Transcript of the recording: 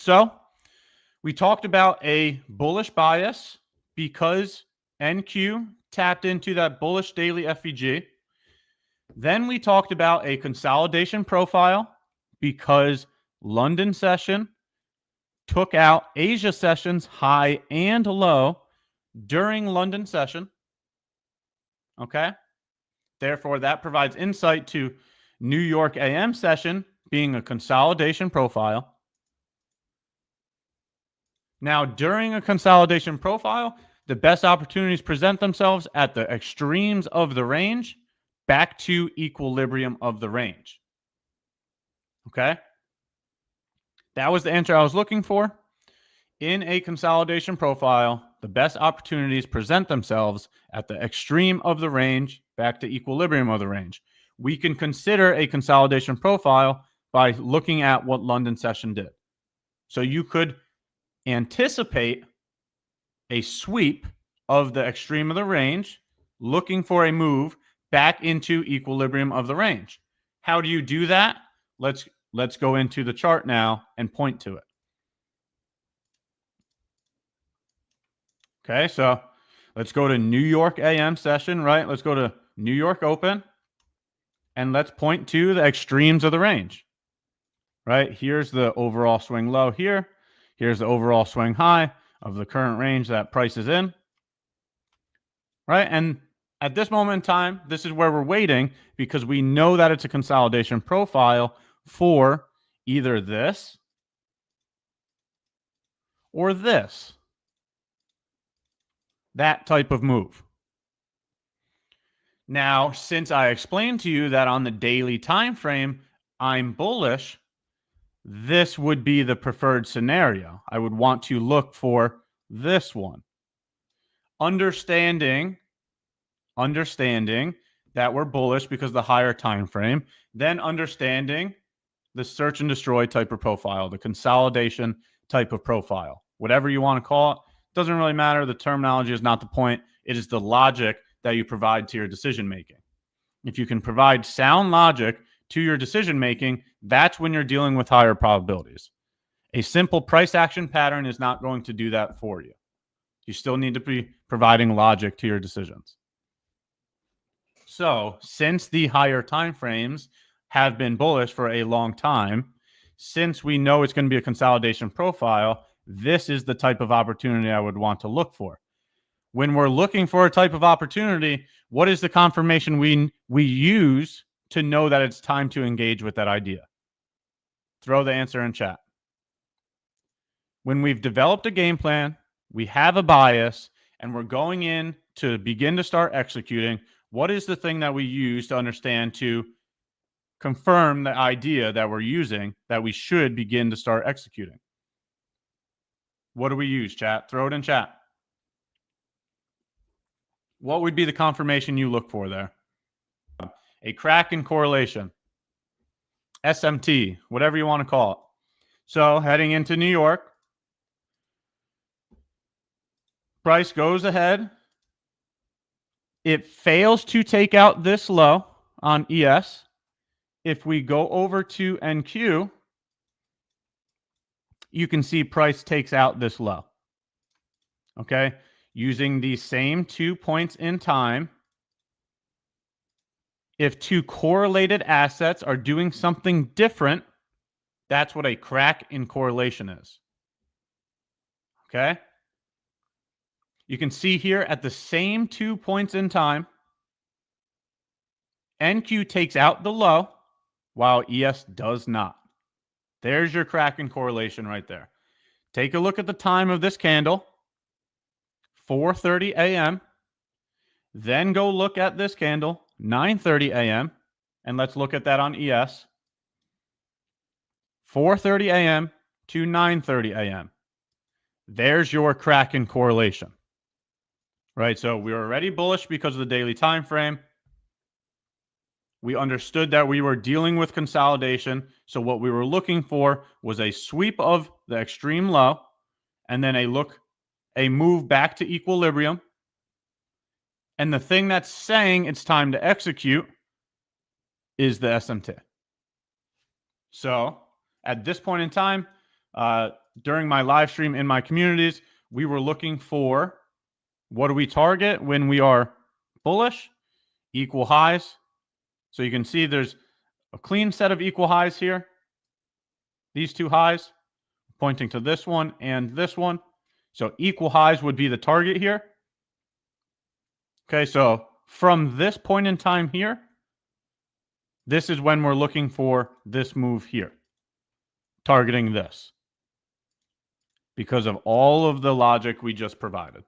So we talked about a bullish bias because NQ tapped into that bullish daily FVG. Then we talked about a consolidation profile because London session took out Asia sessions high and low during London session. Okay. Therefore, that provides insight to New York AM session being a consolidation profile. Now, during a consolidation profile, the best opportunities present themselves at the extremes of the range back to equilibrium of the range. Okay? That was the answer I was looking for. In a consolidation profile, the best opportunities present themselves at the extreme of the range back to equilibrium of the range. We can consider a consolidation profile by looking at what London session did. So you could anticipate a sweep of the extreme of the range, looking for a move back into equilibrium of the range. How do you do that? Let's go into the chart now and point to it. Okay, so let's go to New York AM session, right? Let's go to New York Open, and let's point to the extremes of the range, right? Here's the overall swing low here. Here's the overall swing high of the current range that price is in, right? And at this moment in time, this is where we're waiting because we know that it's a consolidation profile for either this or this. That type of move. Now, since I explained to you that on the daily time frame, I'm bullish, this would be the preferred scenario. I would want to look for this one. Understanding that we're bullish because of the higher time frame, then understanding the search and destroy type of profile, the consolidation type of profile, whatever you want to call it. Doesn't really matter. The terminology is not the point. It is the logic that you provide to your decision making. If you can provide sound logic to your decision making, that's when you're dealing with higher probabilities. A simple price action pattern is not going to do that for you. You still need to be providing logic to your decisions. So, since the higher time frames have been bullish for a long time, since we know it's going to be a consolidation profile, this is the type of opportunity I would want to look for. When we're looking for a type of opportunity, what is the confirmation we use to know that it's time to engage with that idea? Throw the answer in chat. When we've developed a game plan, we have a bias, and we're going in to begin to start executing, what is the thing that we use to understand to confirm the idea that we're using that we should begin to start executing? What do we use, chat? Throw it in chat. What would be the confirmation you look for there? A crack in correlation. SMT, whatever you want to call it. So heading into New York, price goes ahead. It fails to take out this low on ES. If we go over to NQ, you can see price takes out this low. Okay, using the same 2 points in time, if two correlated assets are doing something different, that's what a crack in correlation is. Okay, you can see here at the same 2 points in time, NQ takes out the low while ES does not. There's your crack in correlation right there. Take a look at the time of this candle, 4:30 a.m. Then go look at this candle, 9:30 a.m. And let's look at that on ES. 4:30 a.m. to 9:30 a.m. There's your crack in correlation. Right? So we were already bullish because of the daily time frame. We understood that we were dealing with consolidation. So what we were looking for was a sweep of the extreme low and then a move back to equilibrium. And the thing that's saying it's time to execute is the SMT. So at this point in time, During my live stream in my communities, we were looking for, what do we target when we are bullish? Equal highs. So you can see there's a clean set of equal highs here. These two highs pointing to this one and this one. So equal highs would be the target here. Okay, so from this point in time here, this is when we're looking for this move here, targeting this, because of all of the logic we just provided.